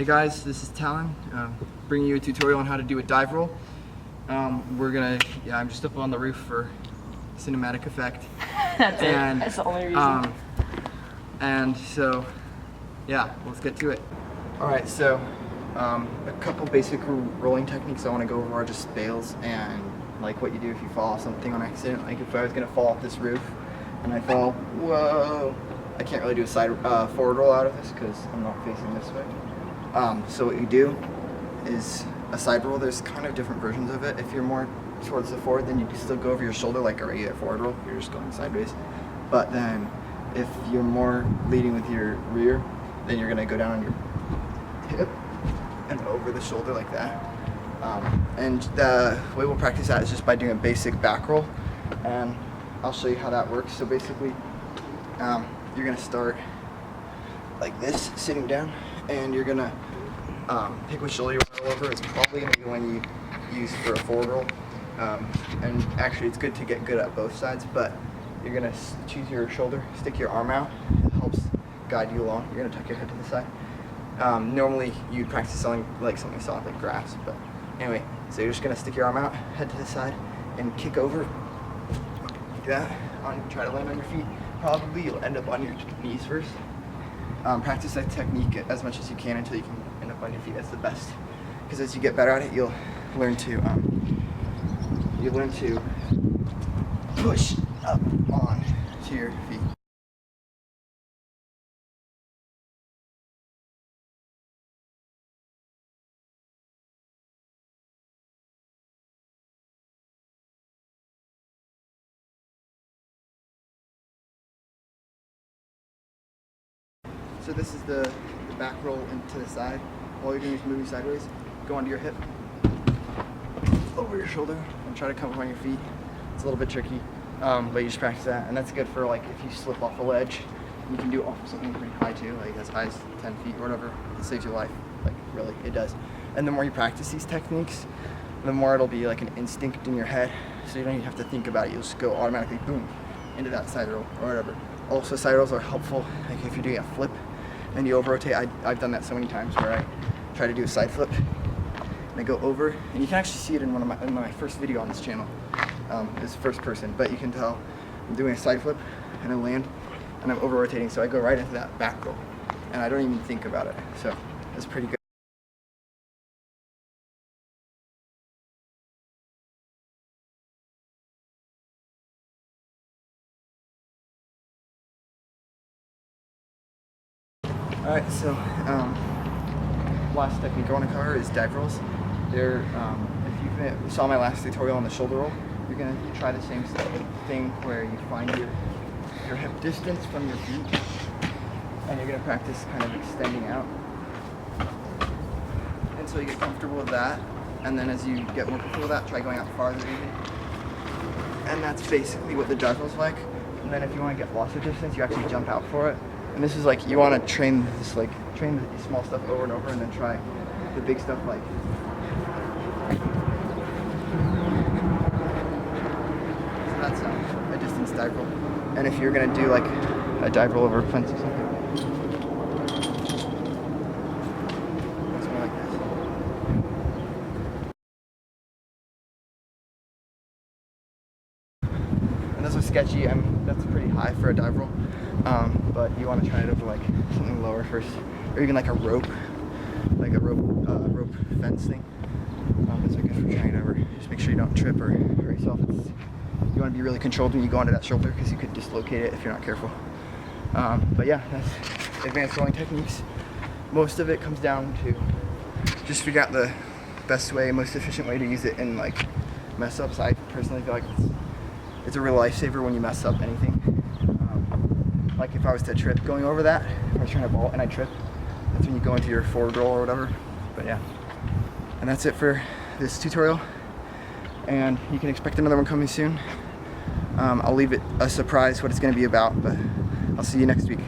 Hey guys, this is Talon, bringing you a tutorial on how to do a dive roll. I'm just up on the roof for cinematic effect. That's the only reason. And so, yeah, let's get to it. Alright, so a couple basic rolling techniques I want to go over are just bails and like what you do if you fall off something on accident. Like if I was going to fall off this roof and I fall, whoa, I can't really do a forward roll out of this because I'm not facing this way. So what you do is a side roll. There's kind of different versions of it. If you're more towards the forward, then you can still go over your shoulder like a regular forward roll. You're just going sideways. But then if you're more leading with your rear, then you're going to go down on your hip and over the shoulder like that. And the way we'll practice that is just by doing a basic back roll. And I'll show you how that works. So basically, you're going to start like this, sitting down, and you're gonna pick which shoulder you want to roll over. It's probably gonna be the one you use for a forward roll. And actually, it's good to get good at both sides. But you're gonna choose your shoulder, stick your arm out. It helps guide you along. You're gonna tuck your head to the side. Normally, you'd practice something solid like grass. But anyway, so you're just gonna stick your arm out, head to the side, and kick over like that. Try to land on your feet. Probably you'll end up on your knees first. Practice that technique as much as you can until you can end up on your feet. That's the best, because as you get better at it, you'll learn to push up on to your feet. So this is the back roll into the side. All you're doing is moving sideways. Go onto your hip, over your shoulder, and try to come up on your feet. It's a little bit tricky, but you just practice that, and that's good for like if you slip off a ledge. You can do it off of something pretty high too, like as high as 10 feet or whatever. It saves your life, like really, it does. And the more you practice these techniques, the more it'll be like an instinct in your head, so you don't even have to think about it. You'll just go automatically, boom, into that side roll or whatever. Also, side rolls are helpful, like if you're doing a flip and you over rotate. I've done that so many times where I try to do a side flip and I go over, and you can actually see it in in my first video on this channel. It's first person, but you can tell I'm doing a side flip and I land and I'm over rotating, so I go right into that back roll and I don't even think about it. So it's pretty good. Alright, so last technique I want to cover is dive rolls. If you saw my last tutorial on the shoulder roll, you're going to try the same thing where you find your hip distance from your feet, and you're going to practice kind of extending out until you get comfortable with that. And then as you get more comfortable with that, try going out farther even. And that's basically what the dive roll's like. And then if you want to get lots of distance, you actually jump out for it. And this is like, you want to train the small stuff over and over, and then try the big stuff like. So that's a distance dive roll. And if you're gonna do like a dive roll over a fence or something, it's more like this. And those are sketchy. That's pretty high for a dive roll. But you want to try it over like something lower first, or even like a rope fence thing. Those are good for trying it over. Just make sure you don't trip or hurt yourself. You want to be really controlled when you go onto that shoulder, because you could dislocate it if you're not careful. But yeah, that's advanced rolling techniques. Most of it comes down to just figure out the best way, most efficient way to use it in like mess ups. I personally feel like it's a real lifesaver when you mess up anything. Like if I was to trip going over that, if I was trying to vault and I trip, that's when you go into your forward roll or whatever. But yeah, and that's it for this tutorial, and you can expect another one coming soon. I'll leave it a surprise what it's going to be about, but I'll see you next week.